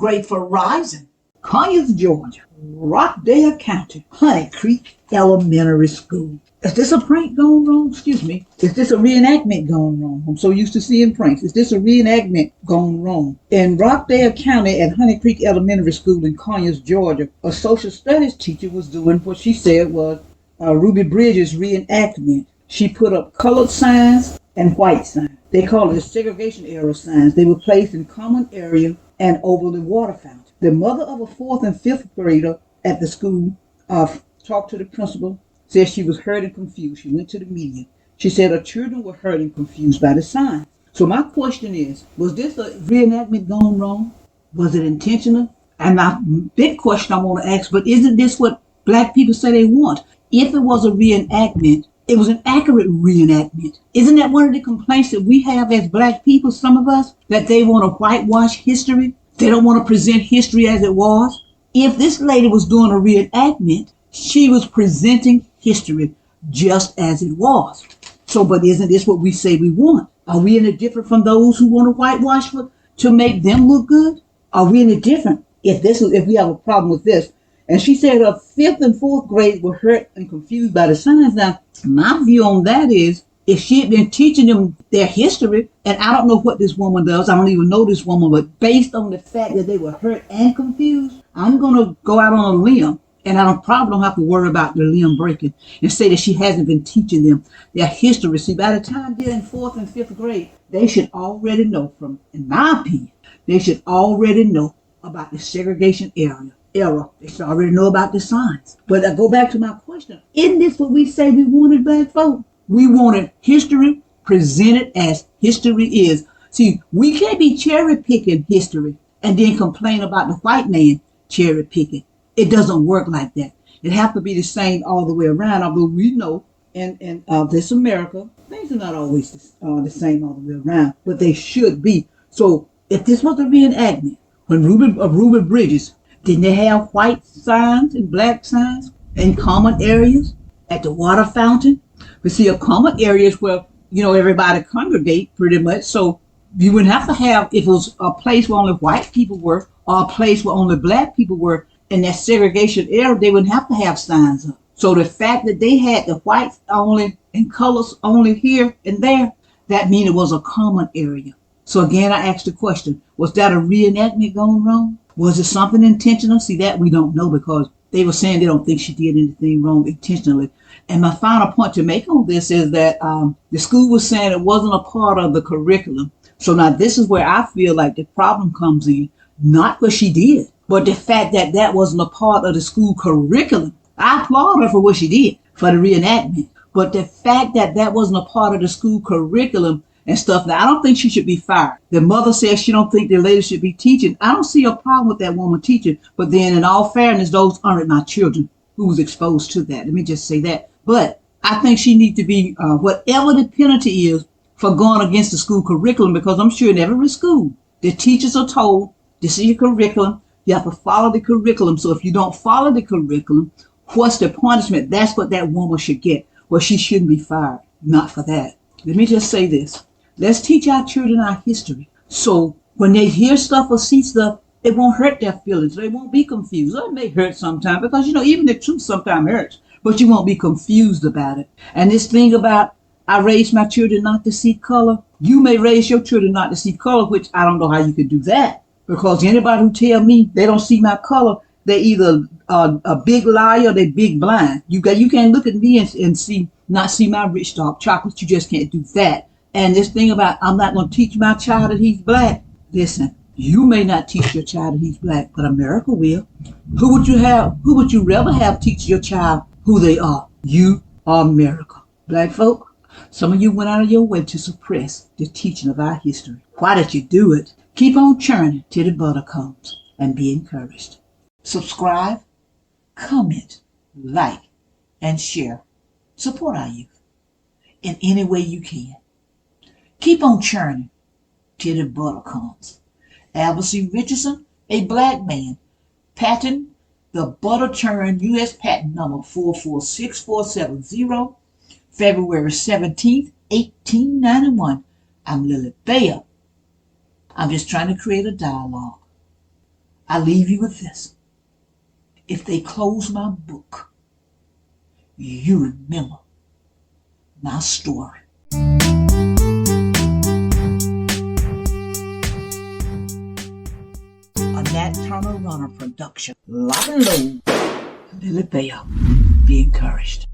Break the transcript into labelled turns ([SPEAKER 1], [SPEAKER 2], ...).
[SPEAKER 1] grade for rising. Conyers, Georgia, Rockdale County, Honey Creek Elementary School. Is this a prank gone wrong? Excuse me. Is this a reenactment gone wrong? I'm so used to seeing pranks. Is this a reenactment gone wrong? In Rockdale County at Honey Creek Elementary School in Conyers, Georgia, a social studies teacher was doing what she said was Ruby Bridges reenactment. She put up colored signs and white signs. They call it the segregation era signs. They were placed in common area and over the water fountain. The mother of a 4th and 5th grader at the school talked to the principal, said she was hurt and confused. She went to the media. She said her children were hurt and confused by the signs. So my question is, was this a reenactment gone wrong? Was it intentional? And my big question I want to ask, but isn't this what black people say they want? If it was a reenactment, it was an accurate reenactment. Isn't that one of the complaints that we have as black people, some of us, that they want to whitewash history? They don't want to present history as it was. If this lady was doing a reenactment, she was presenting history just as it was. So, but isn't this what we say we want? Are we any different from those who want to whitewash to make them look good? Are we any different if we have a problem with this? And she said her 5th and 4th grade were hurt and confused by the signs. Now, my view on that is, if she had been teaching them their history, and I don't know what this woman does, I don't even know this woman, but based on the fact that they were hurt and confused, I'm going to go out on a limb, and I probably don't have to worry about the limb breaking, and say that she hasn't been teaching them their history. See, by the time they're in 4th and 5th grade, they should already know in my opinion, they should already know about the segregation era. They should already know about the signs. But I go back to my question. Isn't this what we say we wanted, black folk? We wanted history presented as history is. See, we can't be cherry picking history and then complain about the white man cherry picking. It doesn't work like that. It has to be the same all the way around. Although we know in this America, things are not always the same all the way around, but they should be. So if this was a reenactment, when Ruby Bridges, didn't they have white signs and black signs in common areas at the water fountain? But see, a common area is where, everybody congregate pretty much. So you wouldn't have to have, if it was a place where only white people were, or a place where only black people were, in that segregation area, they wouldn't have to have signs up. So the fact that they had the whites only and colors only here and there, that means it was a common area. So again, I asked the question, was that a reenactment gone wrong? Was it something intentional? See, that we don't know, because they were saying they don't think she did anything wrong intentionally. And my final point to make on this is that the school was saying it wasn't a part of the curriculum. So now this is where I feel like the problem comes in, not what she did, but the fact that that wasn't a part of the school curriculum. I applaud her for what she did for the reenactment, but the fact that that wasn't a part of the school curriculum and stuff. Now, I don't think she should be fired. The mother says she don't think the lady should be teaching. I don't see a problem with that woman teaching, but then in all fairness, those aren't my children who was exposed to that. Let me just say that. But I think she needs to be, whatever the penalty is for going against the school curriculum, because I'm sure in every school, the teachers are told, this is your curriculum, you have to follow the curriculum. So if you don't follow the curriculum, what's the punishment? That's what that woman should get. Well, she shouldn't be fired. Not for that. Let me just say this. Let's teach our children our history. So when they hear stuff or see stuff, it won't hurt their feelings. They won't be confused. It may hurt sometimes because, even the truth sometimes hurts, but you won't be confused about it. And this thing about, I raised my children not to see color. You may raise your children not to see color, which I don't know how you could do that. Because anybody who tell me they don't see my color, they either a big liar or they big blind. You can't look at me and not see my rich dark chocolate. You just can't do that. And this thing about, I'm not going to teach my child that he's black. Listen, you may not teach your child that he's black, but America will. Who would you rather have teach your child who they are? You are America. Black folk, some of you went out of your way to suppress the teaching of our history. Why did you do it? Keep on churning till the butter comes, and be encouraged. Subscribe, comment, like, and share. Support our youth in any way you can. Keep on churning till the butter comes. Albert C. Richardson, a black man, patent the butter churn U.S. patent number 446470, February 17th, 1891. I'm Lily Bayer. I'm just trying to create a dialogue. I leave you with this. If they close my book, you remember my story. A Nat Turner Runner production. Lock and load. Lily Bell. Be encouraged.